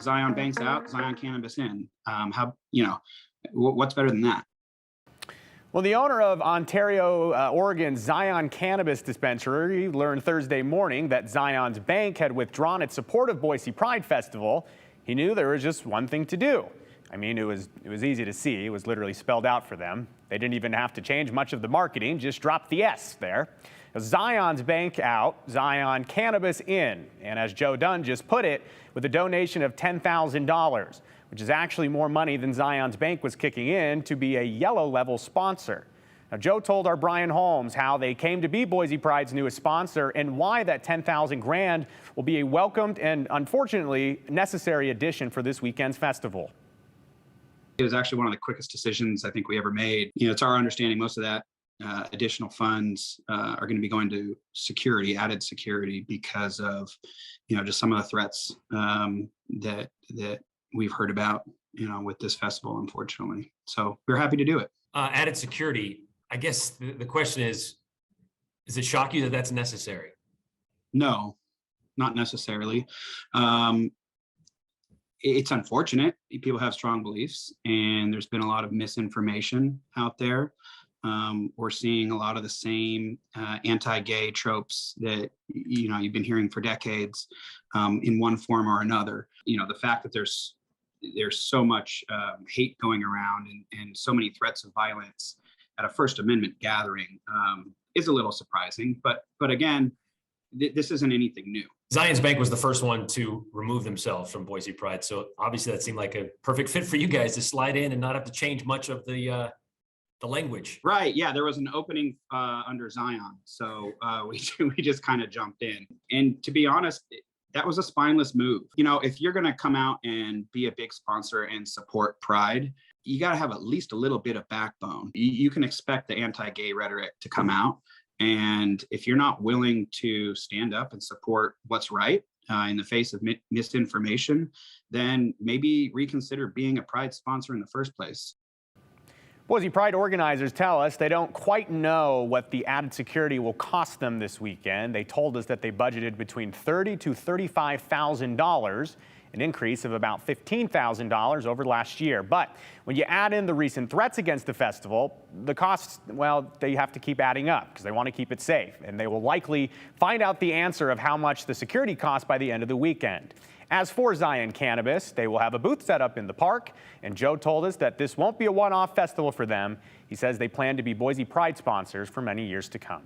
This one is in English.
Zion Banks out, Zion Cannabis in. What's better than that? Well, the owner of Ontario, Oregon's Zion Cannabis dispensary learned Thursday morning that Zion's bank had withdrawn its support of Boise Pride Festival. He knew there was just one thing to do. I mean, it was easy to see. It was literally spelled out for them. They didn't even have to change much of the marketing, just drop the S there. Zion's bank out, Zion Cannabis in. And as Joe Dunn just put it, with a donation of $10,000, which is actually more money than Zion's bank was kicking in to be a yellow level sponsor. Now, Joe told our Brian Holmes how they came to be Boise Pride's newest sponsor and why that $10,000 grand will be a welcomed and unfortunately necessary addition for this weekend's festival. It was actually one of the quickest decisions I think we ever made. It's our understanding most of that additional funds are going to be going to security, added security, because of just some of the threats that we've heard about with this festival, unfortunately. So we're happy to do it. Added security. I guess the question is it shock you that that's necessary? No, not necessarily. It's unfortunate. People have strong beliefs, and there's been a lot of misinformation out there. We're seeing a lot of the same anti-gay tropes that you've been hearing for decades in one form or another. The fact that there's so much hate going around and so many threats of violence at a First Amendment gathering is a little surprising. But again, this isn't anything new. Zion's Bank was the first one to remove themselves from Boise Pride. So obviously that seemed like a perfect fit for you guys to slide in and not have to change much of the language. Right. Yeah, there was an opening under Zion. So we just kind of jumped in. And to be honest, that was a spineless move. If you're going to come out and be a big sponsor and support Pride, you got to have at least a little bit of backbone. You can expect the anti-gay rhetoric to come out. And if you're not willing to stand up and support what's right in the face of misinformation, then maybe reconsider being a Pride sponsor in the first place. Boise Pride organizers tell us they don't quite know what the added security will cost them this weekend. They told us that they budgeted between $30,000 to $35,000, an increase of about $15,000 over last year. But when you add in the recent threats against the festival, the costs, well, they have to keep adding up because they want to keep it safe. And they will likely find out the answer of how much the security costs by the end of the weekend. As for Zion Cannabis, they will have a booth set up in the park, and Joe told us that this won't be a one-off festival for them. He says they plan to be Boise Pride sponsors for many years to come.